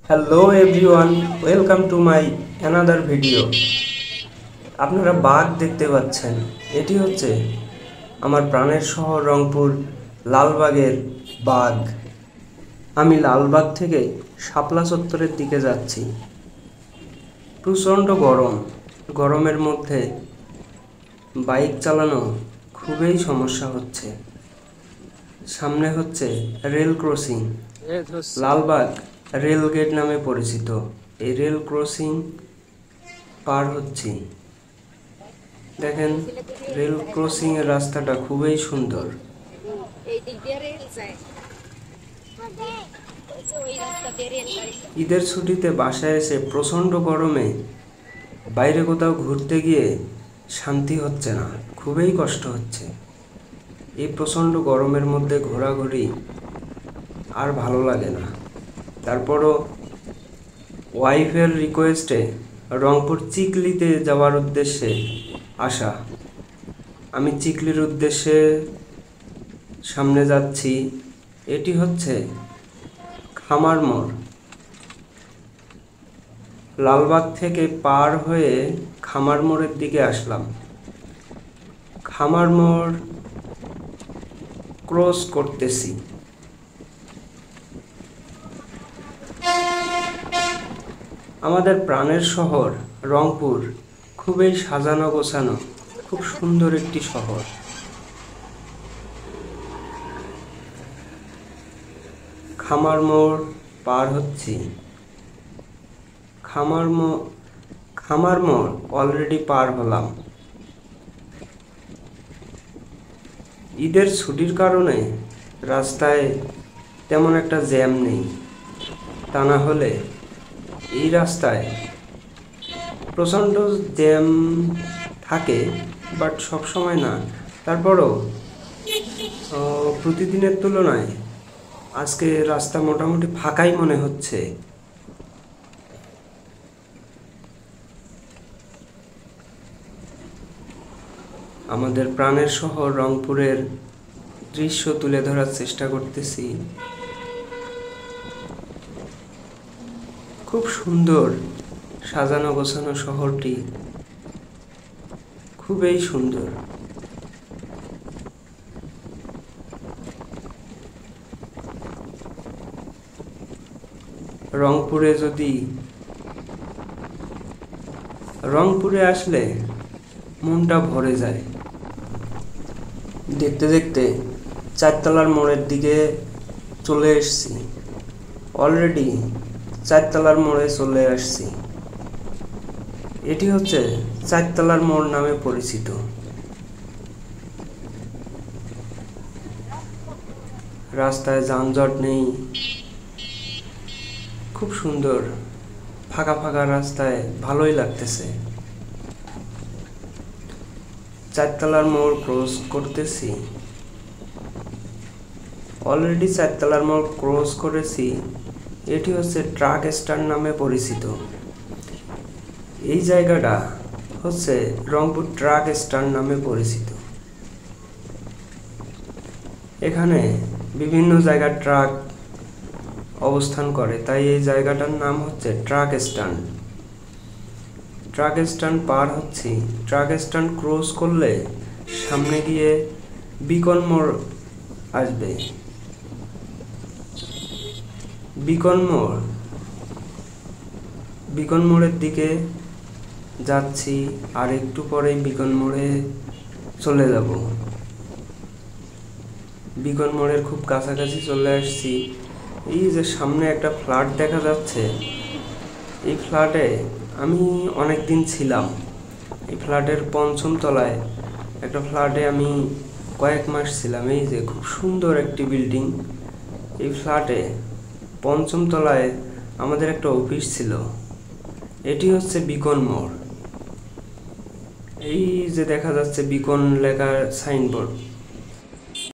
Hello everyone, welcome to my another video. আপনারা বাঘ দেখতে পাচ্ছেন। এটি হচ্ছে আমার প্রাণের শহর রংপুর লালবাগের বাঘ। আমি লালবাগ থেকে শাপলা চত্বরের দিকে যাচ্ছি। প্রচণ্ড গরম, গরমের মধ্যে বাইক চালানো খুবই সমস্যা হচ্ছে। সামনে হচ্ছে rail crossing. Lalbagh rail gate নামে পরিচিত। এই রেল ক্রসিং পার হচ্ছি। দেখেন, রেল ক্রসিং এর রাস্তাটা খুবই সুন্দর। ঈদের ছুটিতে বাসায় এসে প্রচণ্ড গরমে বাইরে কোথাও ঘুরতে গিয়ে শান্তি হচ্ছে না, খুবই কষ্ট হচ্ছে। এই প্রচণ্ড গরমের মধ্যে ঘোরাঘুরি আর ভালো লাগে না। তারপরও ওয়াইফের রিকোয়েস্টে রংপুর চিকলিতে যাওয়ার উদ্দেশ্যে আসা। আমি চিকলির উদ্দেশ্যে সামনে যাচ্ছি। এটি হচ্ছে খামার মোড়। লালবাগ থেকে পার হয়ে খামার মোড়ের দিকে আসলাম। খামার মোড় ক্রস করতেছি। আমাদের প্রাণের শহর রংপুর খুবই সাজানো গোছানো, খুব সুন্দর একটি শহর। খামার মোড় পার হচ্ছি। খামার মোড় অলরেডি পার হলাম। ঈদের ছুটির কারণে রাস্তায় তেমন একটা জ্যাম নেই। তা না হলে এই রাস্তায় প্রচণ্ড জ্যাম থাকে, বাট সব সময় না। তারপরও প্রতিদিনের তুলনায় আজকে রাস্তা মোটামুটি ফাঁকাই মনে হচ্ছে। আমাদের প্রাণের শহর রংপুরের দৃশ্য তুলে ধরার চেষ্টা করতেছি। খুব সুন্দর সাজানো গোছানো শহরটি, খুবই সুন্দর। রংপুরে আসলে মনটা ভরে যায়। দেখতে দেখতে চারতলার মোড়ের দিকে চলে এসেছি। অলরেডি চারতলার মোড়ে চলে আসছি। এটি হচ্ছে চারতলার মোড় নামে পরিচিত। রাস্তায় যানজট নেই, খুব সুন্দর ফাঁকা ফাঁকা রাস্তায়, ভালোই লাগতেছে। চারতলার মোড় ক্রস করতেছি। অলরেডি চারতলার মোড় ক্রস করেছি। এটি হচ্ছে ট্রাক স্ট্যান্ড নামে পরিচিত। এই জায়গাটা হচ্ছে রংপুর ট্রাক স্ট্যান্ড নামে পরিচিত। এখানে বিভিন্ন জায়গার ট্রাক অবস্থান করে, তাই এই জায়গাটার নাম হচ্ছে ট্রাক স্ট্যান্ড। ট্রাক স্ট্যান্ড পার হচ্ছি। ট্রাক স্ট্যান্ড ক্রস করলে সামনে গিয়ে বিকন মোড় আসবে। বিকন মোড়ের দিকে যাচ্ছি। আর একটু পরেই বিকন মোড়ে চলে যাব। বিকন মোড়ের খুব কাছাকাছি চলে আসছি। এই যে সামনে একটা ফ্ল্যাট দেখা যাচ্ছে, এই ফ্ল্যাটে আমি অনেক দিন ছিলাম। এই ফ্ল্যাটের পঞ্চম তলায় একটা ফ্ল্যাটে আমি কয়েক মাস ছিলাম। এই যে খুব সুন্দর একটি বিল্ডিং। এই ফ্ল্যাটে পঞ্চম তলায় আমাদের একটা অফিস ছিল। এটি হচ্ছে বিকন মোড়। এই যে দেখা যাচ্ছে বিকন লেখার সাইনবোর্ড,